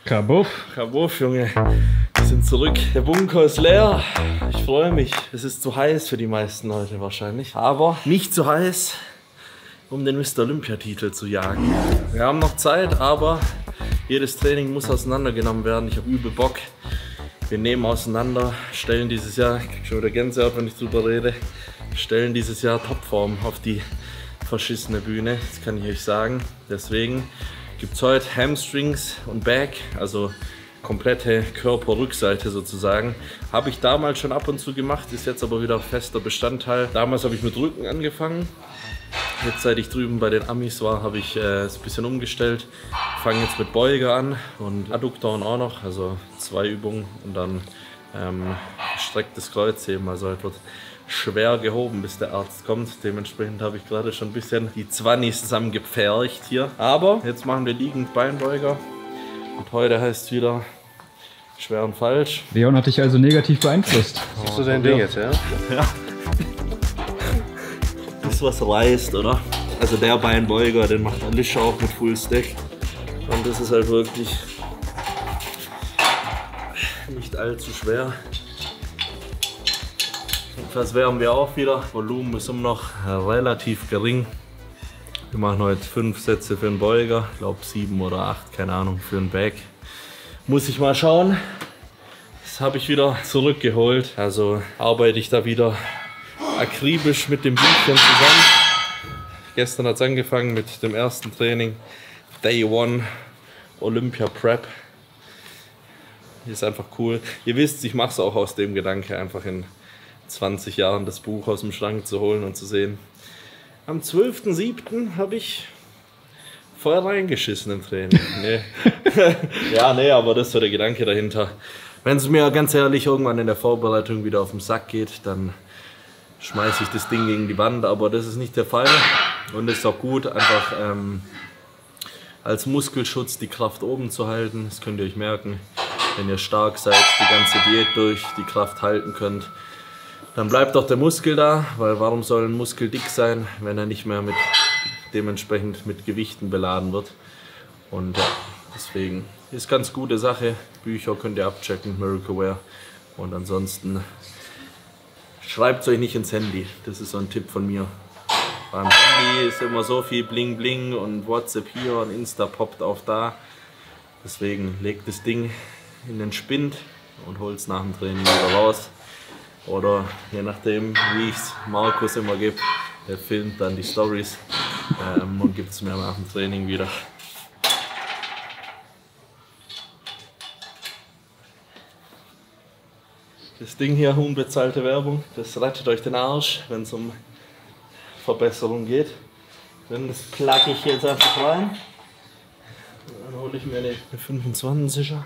Kabuff. Kabuff, Junge. Wir sind zurück. Der Bunker ist leer. Ich freue mich. Es ist zu heiß für die meisten Leute wahrscheinlich. Aber nicht zu heiß, um den Mr. Olympia-Titel zu jagen. Wir haben noch Zeit, aber jedes Training muss auseinandergenommen werden. Ich habe übel Bock. Wir nehmen auseinander, stellen dieses Jahr, ich krieg schon wieder Gänsehaut, wenn ich drüber rede, stellen dieses Jahr Topform auf die verschissene Bühne, das kann ich euch sagen. Deswegen gibt es heute Hamstrings und Back, also komplette Körperrückseite sozusagen. Habe ich damals schon ab und zu gemacht, ist jetzt aber wieder fester Bestandteil. Damals habe ich mit Rücken angefangen. Jetzt, seit ich drüben bei den Amis war, habe ich es ein bisschen umgestellt. Fange jetzt mit Beuger an und Adduktoren auch noch, also 2 Übungen und dann gestrecktes Kreuzheben. Also heute wird schwer gehoben, bis der Arzt kommt. Dementsprechend habe ich gerade schon ein bisschen die Zwannis zusammengepfercht hier. Aber jetzt machen wir liegend Beinbeuger und heute heißt es wieder schwer und falsch. Leon hat dich also negativ beeinflusst. Das ist so dein Ding jetzt, ja? Ja. Das was reißt, oder? Also der Beinbeuger, den macht Alicia auch mit Full Stack. Und das ist halt wirklich nicht allzu schwer. Das wärmen wir auch wieder. Volumen ist immer noch relativ gering. Wir machen heute 5 Sätze für den Beuger. Ich glaube 7 oder 8, keine Ahnung, für den Back. Muss ich mal schauen. Das habe ich wieder zurückgeholt. Also arbeite ich da wieder akribisch mit dem Büchchen zusammen. Gestern hat es angefangen mit dem ersten Training. Day 1 Olympia Prep. Ist einfach cool. Ihr wisst, ich mache es auch aus dem Gedanke, einfach in 20 Jahren das Buch aus dem Schrank zu holen und zu sehen. Am 12.07. habe ich voll reingeschissen im Training. Nee. Ja, nee, aber das ist so der Gedanke dahinter. Wenn es mir ganz ehrlich irgendwann in der Vorbereitung wieder auf den Sack geht, dann schmeiße ich das Ding gegen die Wand, aber das ist nicht der Fall und es ist auch gut, einfach als Muskelschutz die Kraft oben zu halten. Das könnt ihr euch merken, wenn ihr stark seid, die ganze Diät durch, die Kraft halten könnt, dann bleibt auch der Muskel da, weil warum soll ein Muskel dick sein, wenn er nicht mehr dementsprechend mit Gewichten beladen wird. Und ja, deswegen ist ganz gute Sache. Bücher könnt ihr abchecken, Miracle Wear, und ansonsten schreibt es euch nicht ins Handy, das ist so ein Tipp von mir. Beim Handy ist immer so viel Bling Bling und WhatsApp hier und Insta poppt auch da. Deswegen legt das Ding in den Spind und holt es nach dem Training wieder raus. Oder je nachdem, wie ich es Markus immer gebe, der filmt dann die Stories und gibt es mir nach dem Training wieder. Das Ding hier, unbezahlte Werbung, das rettet euch den Arsch, wenn es um Verbesserung geht. Dann das plugge ich jetzt einfach rein. Dann hole ich mir eine 25er.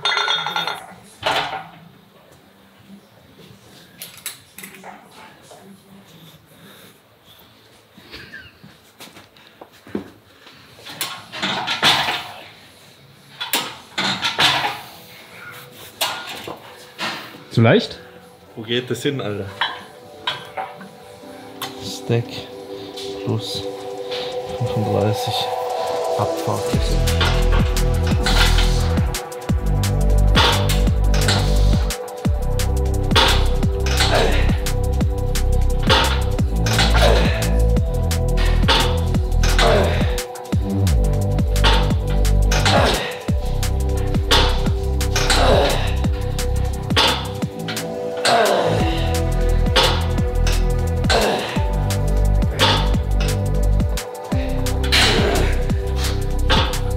Zu leicht? Wo geht das hin, Alter? Stack plus 35 Abfahrt.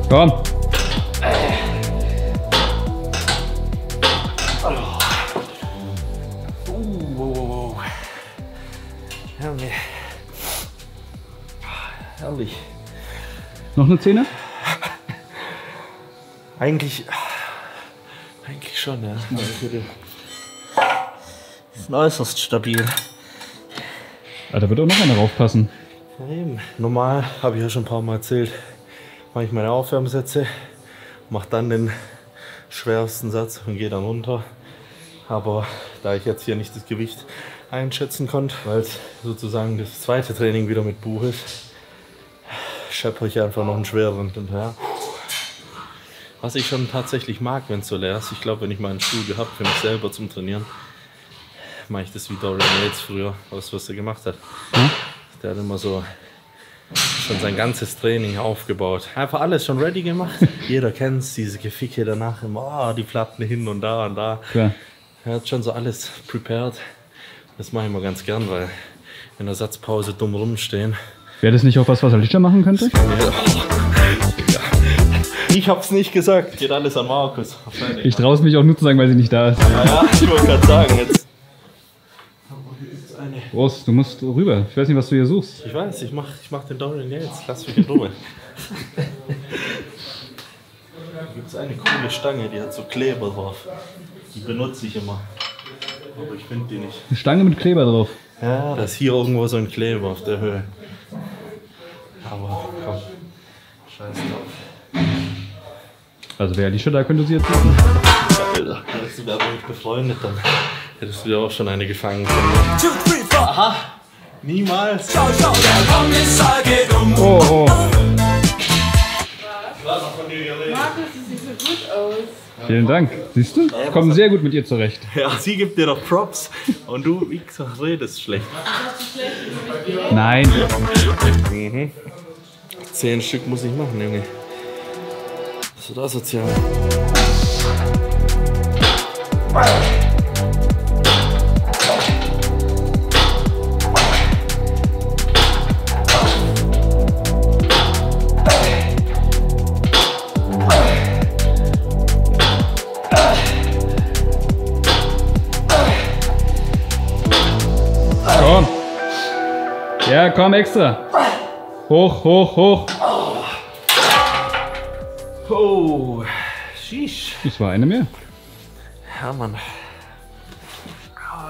Komm. Junge. Herrlich. Noch eine Zähne? Eigentlich schon, ja. Ist äußerst stabil. Ah, da wird auch noch einer raufpassen. Ja, eben. Normal, habe ich ja schon ein paar Mal erzählt, mache ich meine Aufwärmsätze, mache dann den schwersten Satz und gehe dann runter. Aber da ich jetzt hier nicht das Gewicht einschätzen konnte, weil es sozusagen das zweite Training wieder mit Buch ist, scheppere ich einfach noch einen schwereren hinterher. Was ich schon tatsächlich mag, wenn es so leer ist. Ich glaube, wenn ich mal ein Studio habe für mich selber zum Trainieren, mache ich das wie Dorian Yates früher, was er gemacht hat. Der hat immer so schon sein ganzes Training aufgebaut. Einfach alles schon ready gemacht. Jeder kennt es, diese Geficke danach immer, die Platten hin und da und da. Klar. Er hat schon so alles prepared. Das mache ich immer ganz gern, weil in der Satzpause dumm rumstehen. Wäre das nicht auch was Alicia machen könnte? Ich hab's nicht gesagt, geht alles an Markus. Ich traue es mich auch nur zu sagen, weil sie nicht da ist. Ja, ich wollte gerade sagen, jetzt. Prost, du musst rüber. Ich weiß nicht, was du hier suchst. Ich weiß, ich mach den Dorian Yates, lass mich in Ruhe. Da gibt es eine coole Stange, die hat so Kleber drauf. Die benutze ich immer. Aber ich finde die nicht. Eine Stange mit Kleber drauf. Ja, da ist hier irgendwo so ein Kleber auf der Höhe. Aber komm, scheiß drauf. Also wäre Alicia da, könnte sie jetzt suchen. Alter, hättest du da damit befreundet, dann hättest du dir auch schon eine gefangen. Aha! Niemals! Schau, der Kommissar geht um. Oh, oh. Markus, das sieht so gut aus. Vielen Dank. Siehst du? Kommen sehr gut mit ihr zurecht. Ja, sie gibt dir doch Props und du, wie gesagt, redest schlecht. Nein. 10 Stück muss ich machen, Junge. Was ist das sozial? Komm. Ja, komm extra. Hoch, hoch, hoch. Oh, sheesh. Das war eine mehr. Ja, Mann.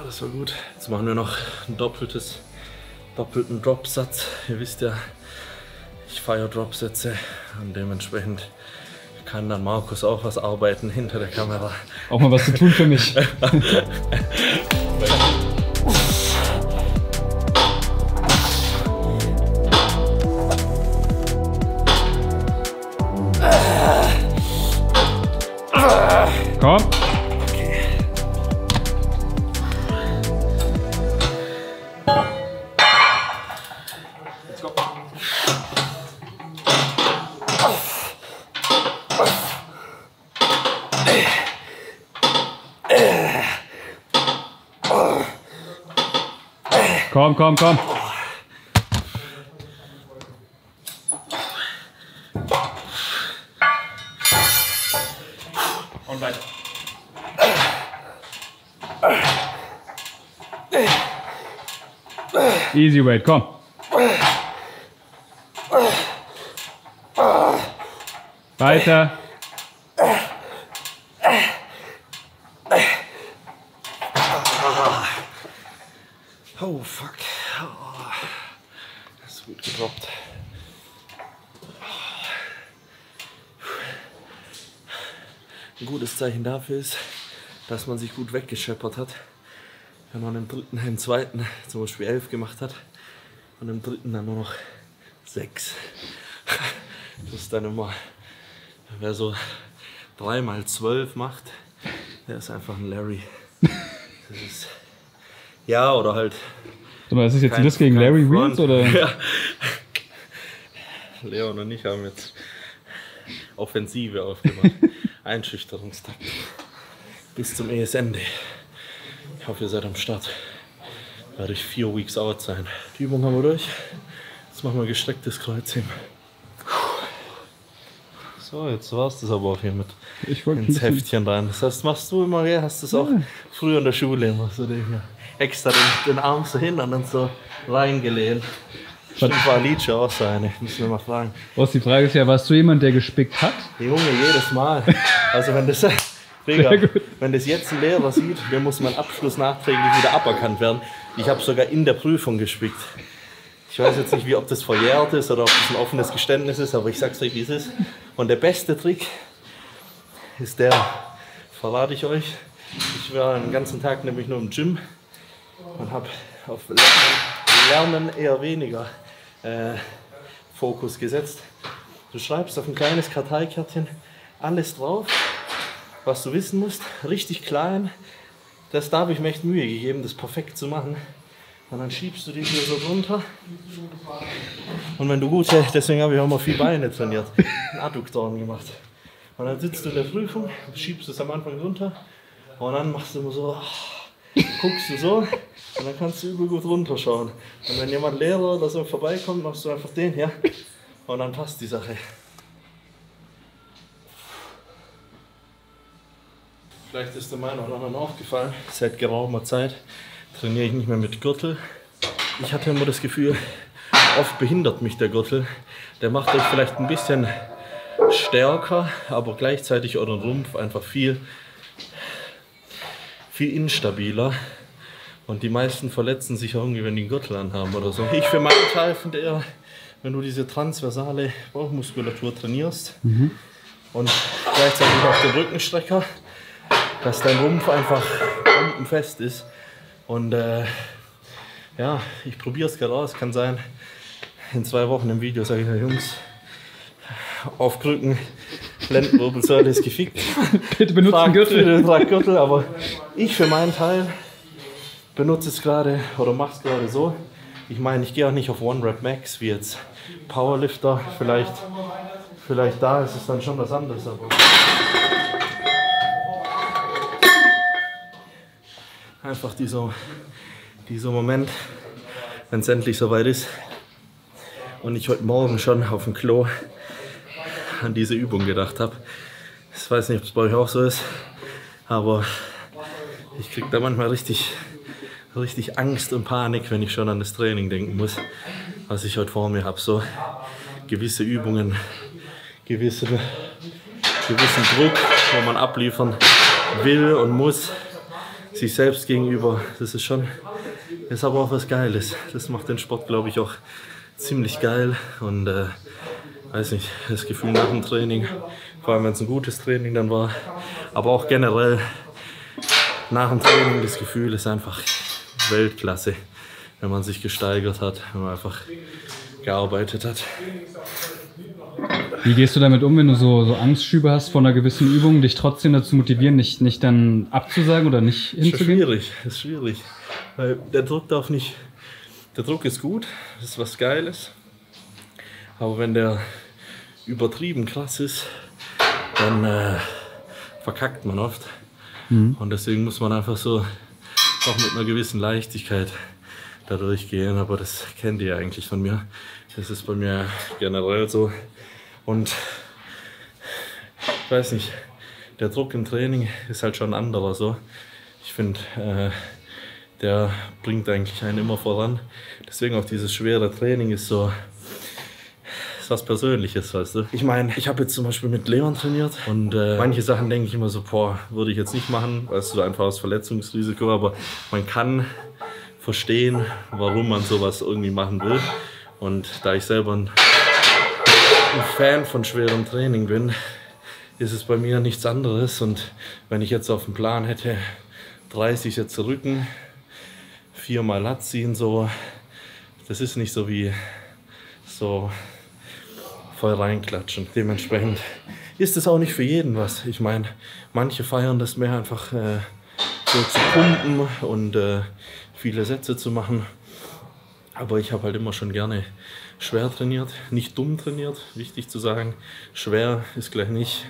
Das war gut. Jetzt machen wir noch einen doppelten Dropsatz. Ihr wisst ja, ich feiere Dropsätze und dementsprechend kann dann Markus auch was arbeiten hinter der Kamera. Auch mal was zu tun für mich. Komm. Komm, komm, komm. Und weiter. Easy weight, komm. Weiter. Oh, fuck. Oh, das ist gut gedroppt. Ein gutes Zeichen dafür ist, dass man sich gut weggescheppert hat. Wenn man im zweiten zum Beispiel 11 gemacht hat und im dritten dann nur noch 6. Das ist dann immer, wer so 3 mal 12 macht, der ist einfach ein Larry. Das ist, ja, oder halt. So, ist das jetzt das gegen Larry Wheels oder? Ja. Leon und ich haben jetzt Offensive aufgemacht. Einschüchterungstaktik. Bis zum ESND. Ich hoffe, ihr seid am Start. Werde ich 4 Weeks out sein. Die Übung haben wir durch. Jetzt machen wir gestrecktes Kreuzheben. So, jetzt war's das aber auch hier mit ins Heftchen rein. Das heißt, machst du immer, ja, hast du es auch früher in der Schule immer so extra den Arm so hin und dann so reingelehnt. Stimmt, war Alicia auch so eine, müssen wir mal fragen. Was die Frage ist ja, warst du jemand, der gespickt hat? Junge, jedes Mal. Also wenn das, Digga, wenn das jetzt ein Lehrer sieht, dann muss mein Abschluss nachträglich wieder aberkannt werden. Ich habe sogar in der Prüfung gespickt. Ich weiß jetzt nicht, ob das verjährt ist oder ob das ein offenes Geständnis ist, aber ich sag's euch, wie es ist. Und der beste Trick ist der, verrate ich euch. Ich war den ganzen Tag nämlich nur im Gym und habe auf Lernen eher weniger Fokus gesetzt. Du schreibst auf ein kleines Karteikärtchen alles drauf, was du wissen musst, richtig klein. Da habe ich mir echt Mühe gegeben, das perfekt zu machen. Und dann schiebst du die hier so drunter. Und wenn du gut, deswegen habe ich auch mal viel Beine trainiert, Adduktoren gemacht. Und dann sitzt du in der Prüfung, schiebst es am Anfang runter und dann machst du immer so, guckst du so und dann kannst du übel gut runterschauen. Und wenn jemand Lehrer oder so vorbeikommt, machst du einfach den hier und dann passt die Sache. Vielleicht ist der meinen oder anderen aufgefallen, seit geraumer Zeit trainiere ich nicht mehr mit Gürtel. Ich hatte immer das Gefühl, oft behindert mich der Gürtel. Der macht euch vielleicht ein bisschen stärker, aber gleichzeitig euren Rumpf einfach viel instabiler. Und die meisten verletzen sich irgendwie, wenn die einen Gürtel anhaben oder so. Ich für meinen Teil finde eher, wenn du diese transversale Bauchmuskulatur trainierst und gleichzeitig auch den Rückenstrecker, dass dein Rumpf einfach bombenfest ist. Und ja, ich probiere es gerade aus. Kann sein, in 2 Wochen im Video sage ich, Jungs, auf Krücken, Lendenwirbelsäule ist gefickt. Bitte benutzt einen Gürtel. Trag Gürtel. Aber ich für meinen Teil benutze es gerade oder mache es gerade so. Ich meine, ich gehe auch nicht auf One Rep Max wie jetzt Powerlifter. Vielleicht da ist es dann schon was anderes. Aber einfach dieser Moment, wenn es endlich soweit ist und ich heute Morgen schon auf dem Klo an diese Übung gedacht habe. Ich weiß nicht, ob es bei euch auch so ist, aber ich kriege da manchmal richtig Angst und Panik, wenn ich schon an das Training denken muss, was ich heute vor mir habe. So gewisse Übungen, gewissen Druck, wo man abliefern will und muss, sich selbst gegenüber. Das ist aber auch was Geiles. Das macht den Sport, glaube ich, auch ziemlich geil. Und weiß nicht, das Gefühl nach dem Training, vor allem wenn es ein gutes Training dann war, aber auch generell nach dem Training, das Gefühl ist einfach Weltklasse, wenn man sich gesteigert hat, wenn man einfach gearbeitet hat. Wie gehst du damit um, wenn du so Angstschübe hast vor einer gewissen Übung, dich trotzdem dazu motivieren, nicht dann abzusagen oder nicht hinzugehen? Das ist schwierig, weil der Druck ist gut, das ist was Geiles, aber wenn der übertrieben krass ist, dann verkackt man oft. Und deswegen muss man einfach so auch mit einer gewissen Leichtigkeit da durchgehen, aber das kennt ihr ja eigentlich von mir. Das ist bei mir generell so. Und ich weiß nicht, der Druck im Training ist halt schon ein anderer so. Ich finde, der bringt eigentlich einen immer voran. Deswegen auch dieses schwere Training ist so, ist was Persönliches, weißt du. Ich meine, ich habe jetzt zum Beispiel mit Leon trainiert und manche Sachen denke ich immer so, boah, würde ich jetzt nicht machen, weißt du, einfach aus Verletzungsrisiko, aber man kann verstehen, warum man sowas irgendwie machen will. Und da ich selber ein Fan von schwerem Training bin, ist es bei mir nichts anderes. Und wenn ich jetzt auf dem Plan hätte, 30 Sätze Rücken, 4-mal Lat ziehen, so, das ist nicht so wie so voll reinklatschen. Dementsprechend ist es auch nicht für jeden was. Ich meine, manche feiern das mehr einfach so zu pumpen und viele Sätze zu machen. Aber ich habe halt immer schon gerne schwer trainiert, nicht dumm trainiert, wichtig zu sagen. Schwer ist gleich nicht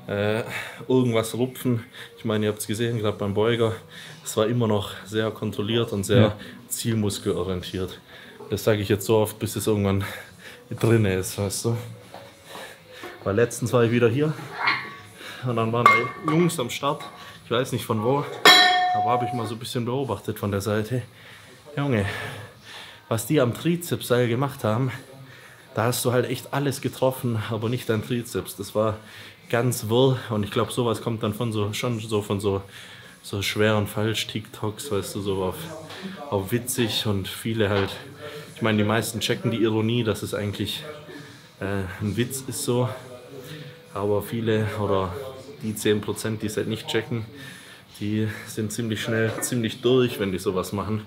irgendwas rupfen. Ich meine, ihr habt es gesehen, gerade beim Beuger, es war immer noch sehr kontrolliert und sehr zielmuskelorientiert. Das sage ich jetzt so oft, bis es irgendwann drin ist, weißt du. Weil letztens war ich wieder hier und dann waren da Jungs am Start, ich weiß nicht von wo, aber habe ich mal so ein bisschen beobachtet von der Seite. Junge, was die am Trizepsseil gemacht haben, da hast du halt echt alles getroffen, aber nicht dein Trizeps. Das war ganz wirr und ich glaube, sowas kommt dann von so schweren Falsch-TikToks, weißt du, so auf witzig und viele halt. Ich meine, die meisten checken die Ironie, dass es eigentlich ein Witz ist so, aber viele oder die 10%, die es halt nicht checken, die sind ziemlich schnell, ziemlich durch, wenn die sowas machen.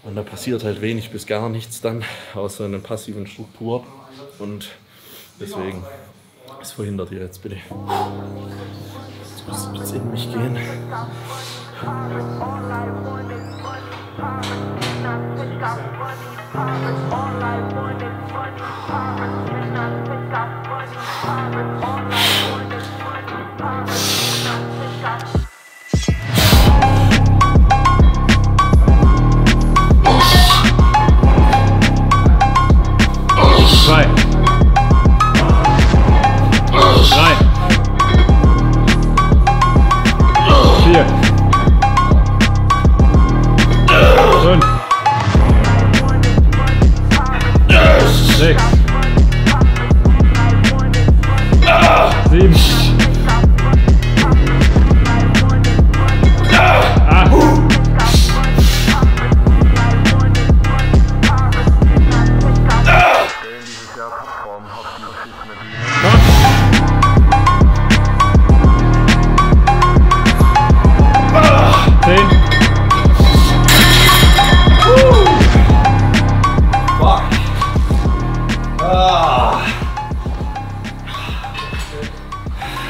Und da passiert halt wenig bis gar nichts dann, außer einer passiven Struktur. Und deswegen Was verhindert ihr jetzt bitte? Jetzt muss ich jetzt in mich gehen. Zwei. 3. 4. 5. 6. 7. 8. 10. Fuck.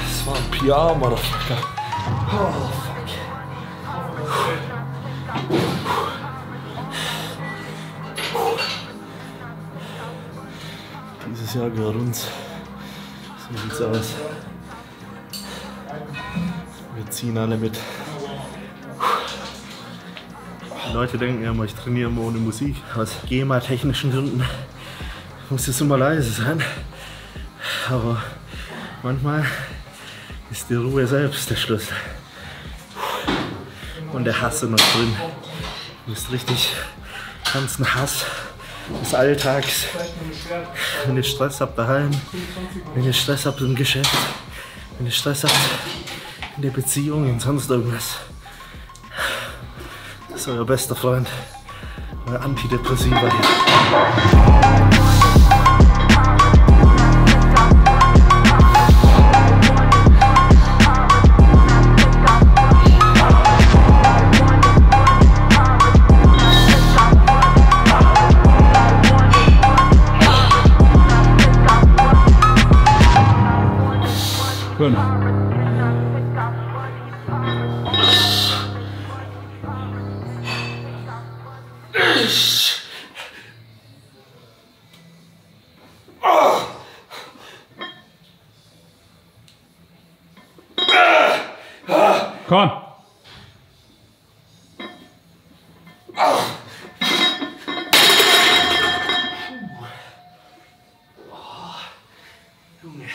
Das war ein PR, Motherfucker. Oh, fuck. Dieses Jahr gehört uns. So sieht's aus. Wir ziehen alle mit. Die Leute denken ja immer, ich trainiere immer ohne Musik. Aus GEMA-technischen Gründen muss es immer leise sein. Aber manchmal ist die Ruhe selbst der Schlüssel. Und der Hass ist noch drin. Du bist richtig ganzen Hass des Alltags. Wenn ihr Stress habt daheim, wenn ihr Stress habt im Geschäft, wenn ihr Stress habt in der Beziehung und sonst irgendwas. Das ist euer bester Freund, euer Antidepressiva hier. Fünf. Komm! Junge.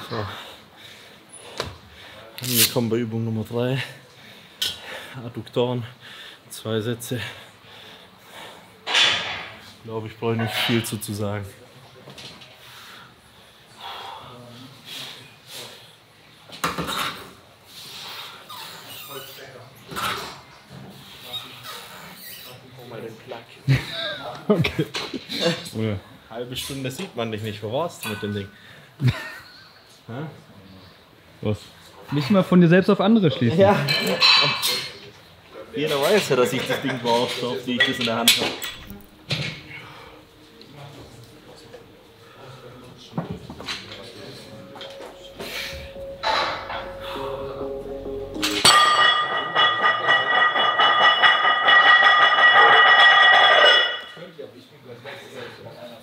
So. Angekommen bei Übung Nummer 3. Adduktoren, 2 Sätze. Ich glaube, ich brauche nicht viel zu sagen. Hol mal den Plug. Okay. Eine halbe Stunde sieht man dich nicht. Wo warst du mit dem Ding? Was? Nicht mal von dir selbst auf andere schließen. Ja. Jeder weiß ja, dass ich das Ding brauche, so oft wie ich das in der Hand habe.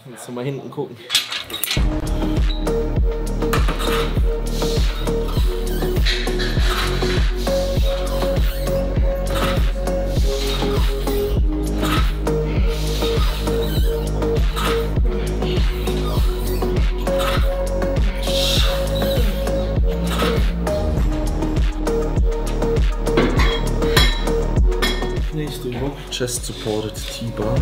Kannst du mal hinten gucken. Nächste Übung, Chest Supported T-Bar.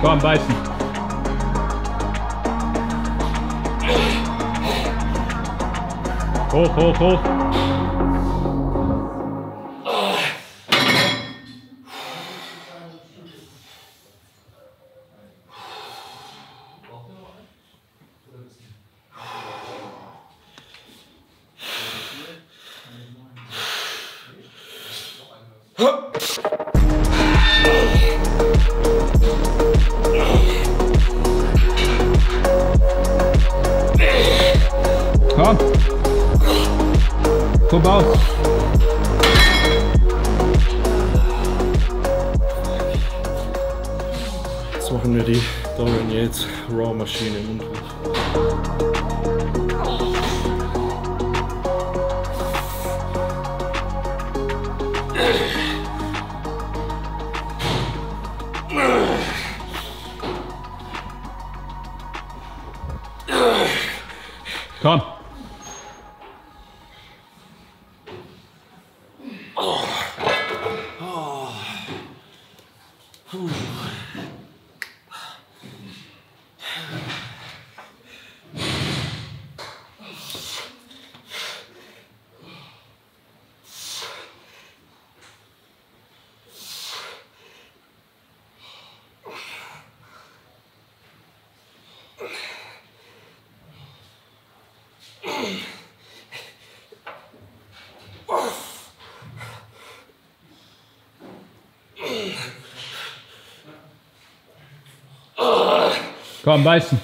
Komm, beißen. Hoch, hoch, hoch. Komm. Voraus. Jetzt machen wir die Dorian Yates Raw Maschine im Unterricht. Komm. Komm, beißen.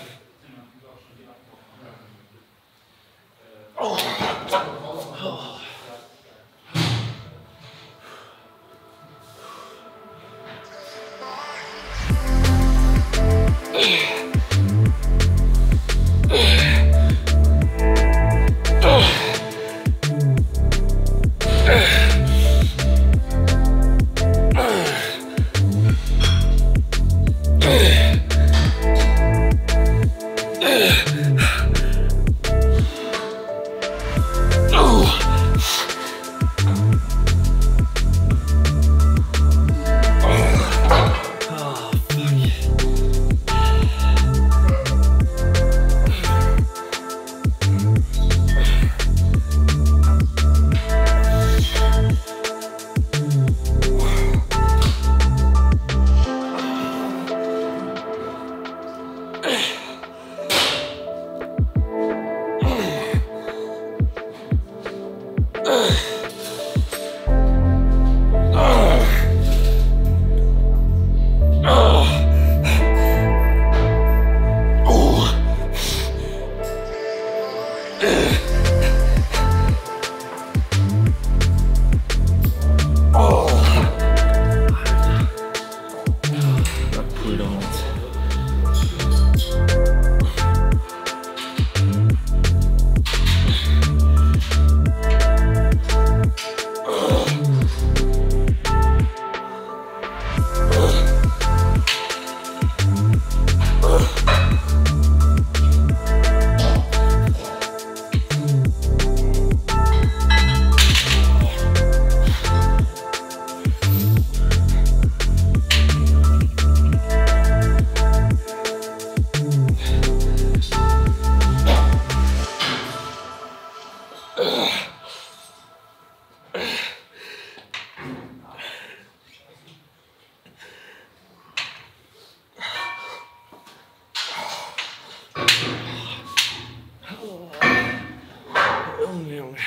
Junge.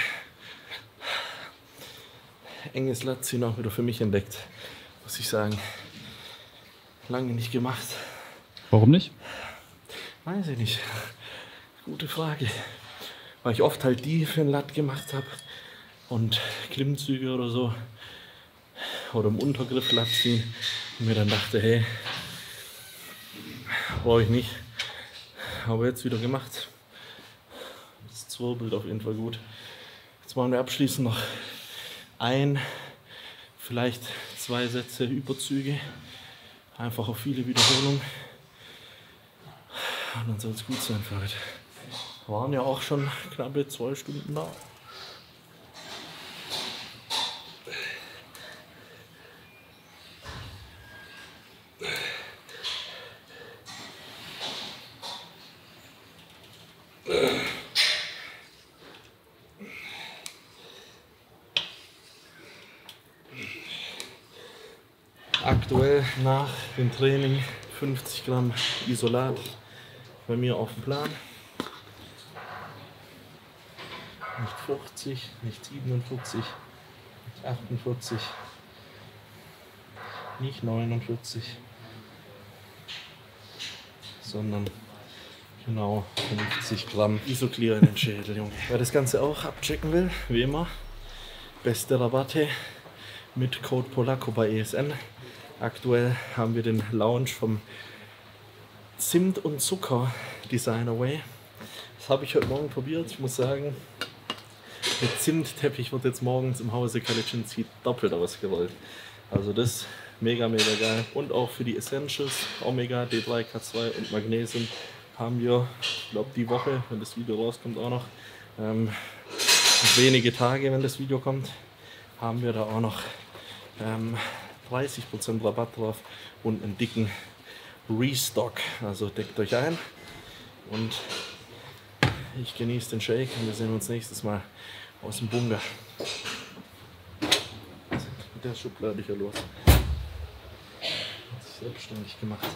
Enges Latziehen auch wieder für mich entdeckt, muss ich sagen. Lange nicht gemacht. Warum nicht? Weiß ich nicht. Gute Frage. Weil ich oft halt die für ein Lat gemacht habe und Klimmzüge oder so oder im Untergriff Lat ziehen und mir dann dachte, hey, brauche ich nicht. Aber jetzt wieder gemacht. Das ist zwirbelt auf jeden Fall gut. Jetzt machen wir abschließend noch vielleicht 2 Sätze Überzüge. Einfach auf viele Wiederholungen. Und dann soll es gut sein für heute. Wir waren ja auch schon knappe 2 Stunden da. Aktuell nach dem Training 50 Gramm Isolat bei mir auf dem Plan. Nicht 50, nicht 47, nicht 48, nicht 49, sondern genau 50 Gramm Isoclear in den Schädel, Junge. Wer das Ganze auch abchecken will, wie immer, beste Rabatte mit Code Polacco bei ESN. Aktuell haben wir den Launch vom Zimt und Zucker Designer Way. Das habe ich heute Morgen probiert. Ich muss sagen, der Zimtteppich wird jetzt morgens im Hause Kalitschinski doppelt ausgerollt. Also das mega geil. Und auch für die Essentials, Omega, D3, K2 und Magnesium haben wir, ich glaube die Woche, wenn das Video rauskommt auch noch, wenige Tage, wenn das Video kommt, haben wir da auch noch 30% Rabatt drauf und einen dicken Restock. Also deckt euch ein und ich genieße den Shake und wir sehen uns nächstes Mal aus dem Bunker. Mit der Schublade hier los. Hat sich selbstständig gemacht.